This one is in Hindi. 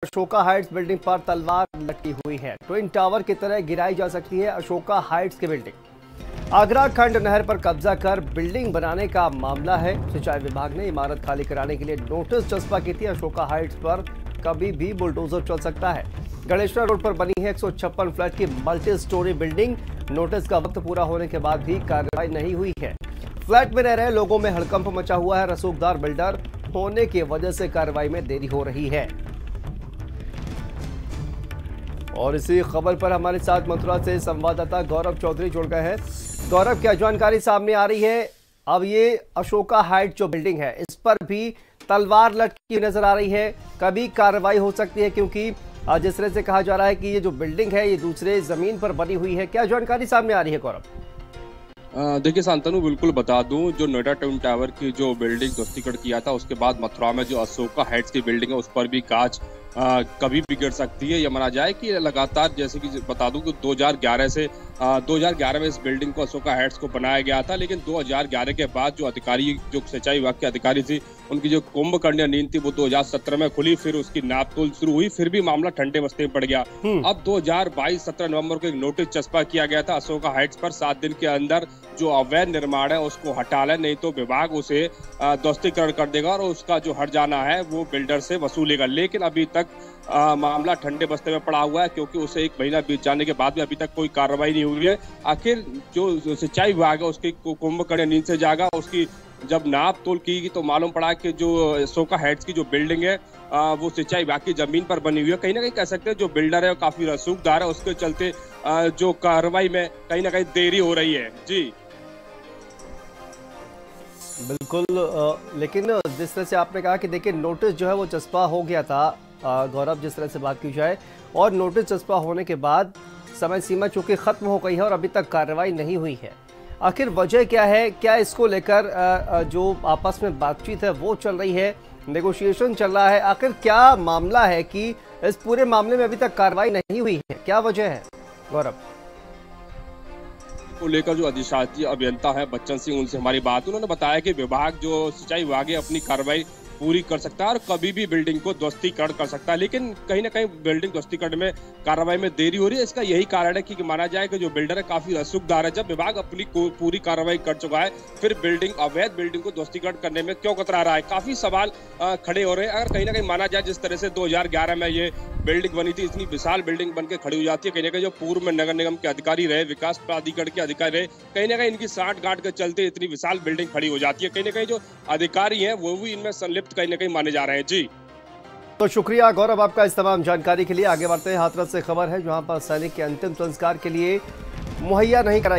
अशोका हाइट्स बिल्डिंग पर तलवार लटकी हुई है। ट्विन टावर की तरह गिराई जा सकती है अशोका हाइट्स की बिल्डिंग। आगरा खंड नहर पर कब्जा कर बिल्डिंग बनाने का मामला है। सिंचाई विभाग ने इमारत खाली कराने के लिए नोटिस चस्पा की थी। अशोका हाइट्स पर कभी भी बुलडोजर चल सकता है। गणेशपुरा रोड पर बनी है 156 फ्लैट की मल्टी स्टोरी बिल्डिंग। नोटिस का वक्त पूरा होने के बाद भी कार्रवाई नहीं हुई है। फ्लैट में रह रहे लोगों में हड़कंप मचा हुआ है। रसूखदार बिल्डर होने की वजह से कार्रवाई में देरी हो रही है। और इसी खबर पर हमारे साथ मथुरा से संवाददाता गौरव चौधरी जुड़ गए हैं। गौरव, क्या जानकारी सामने आ रही है? अब ये अशोका हाइट जो बिल्डिंग है, इस पर भी तलवार लटकी हुई नजर आ रही है। कभी कार्रवाई हो सकती है, क्योंकि जिस तरह से कहा जा रहा है कि ये जो बिल्डिंग है ये दूसरे जमीन पर बनी हुई है। क्या जानकारी सामने आ रही है गौरव? देखिए शांतनु, बिल्कुल बता दूं, जो नोएडा ट्विन टावर की जो बिल्डिंग ध्वस्तीकरण किया था, उसके बाद मथुरा में जो अशोका हाइट्स की बिल्डिंग है उस पर भी कांच कभी भी गिर सकती है। यह माना जाए कि लगातार, जैसे कि बता दूं कि 2011 में इस बिल्डिंग को अशोका हाइट्स को बनाया गया था, लेकिन 2011 के बाद जो अधिकारी, जो सिंचाई विभाग के अधिकारी थी, उनकी जो कुंभकर्ण नींद थी वो 2017 में खुली। फिर उसकी नापतोल शुरू हुई, फिर भी मामला ठंडे बस्ते में पड़ गया। अब 2022 17 नवंबर को एक नोटिस चस्पा किया गया था अशोका हाइट्स पर। 7 दिन के अंदर जो अवैध निर्माण है उसको हटा ले, नहीं तो विभाग उसे ध्वस्तीकरण कर देगा और उसका जो हट जाना है वो बिल्डर से वसूलेगा। लेकिन अभी तक मामला ठंडे बस्ते में पड़ा हुआ है, क्योंकि उसे 1 महीना बीत जाने के बाद भी अभी तक कोई कार्रवाई नहीं हुई है। आखिर जो सिंचाई विभाग है उसकी कुंभकर्ण नींद से जागा। उसकी जब नाप तोल की तो मालूम पड़ा कि जो अशोका हाइट्स की जो बिल्डिंग है वो सिंचाई विभाग की जमीन पर बनी हुई है। कहीं ना कहीं कह सकते हैं जो बिल्डर है वो काफी रसूखदार है, उसके चलते जो कार्रवाई में कहीं ना कहीं देरी हो रही है। जी बिल्कुल, लेकिन जिस तरह से आपने कहा कि देखिए नोटिस जो है वो चस्पा हो गया था गौरव, जिस तरह से बात की जाए, और नोटिस चस्पा होने के बाद समय सीमा चूंकि खत्म हो गई है और अभी तक कार्रवाई नहीं हुई है। आखिर वजह क्या है? क्या इसको लेकर जो आपस में बातचीत है वो चल रही है, नेगोशिएशन चल रहा है? आखिर क्या मामला है कि इस पूरे मामले में अभी तक कार्रवाई नहीं हुई है? क्या वजह है गौरव? को लेकर जो अधिशासी अभियंता है बच्चन सिंह, उनसे हमारी बात, उन्होंने बताया कि विभाग, जो सिंचाई विभाग है, अपनी कार्रवाई पूरी कर सकता है और कभी भी बिल्डिंग को ध्वस्तीकरण कर सकता है। लेकिन कहीं ना कहीं बिल्डिंग ध्वस्तीकरण में कार्रवाई में देरी हो रही है। इसका यही कारण है कि माना जाए कि जो बिल्डर है काफी रसूखदार है। जब विभाग अपनी पूरी कार्रवाई कर चुका है, फिर अवैध बिल्डिंग को ध्वस्तीकरण करने में क्यों कतरा रहा है? काफी सवाल खड़े हो रहे हैं। अगर कहीं ना कहीं माना जाए, जिस तरह से 2011 में ये बिल्डिंग बनी थी, इतनी विशाल बिल्डिंग बनकर खड़ी हो जाती है। कहीं ना कहीं जो पूर्व में नगर निगम के अधिकारी रहे, विकास प्राधिकरण के अधिकारी रहे, कहीं ना कहीं इनकी साठ गांठ के चलते इतनी विशाल बिल्डिंग खड़ी हो जाती है। कहीं ना कहीं जो अधिकारी हैं वो भी इनमें संलिप्त कहीं ना कहीं माने जा रहे हैं। जी तो शुक्रिया गौरव आपका इस तमाम जानकारी के लिए। आगे बढ़ते हैं, हाथरस से खबर है जहां पर सैनिक के अंतिम संस्कार के लिए मुहैया नहीं कराई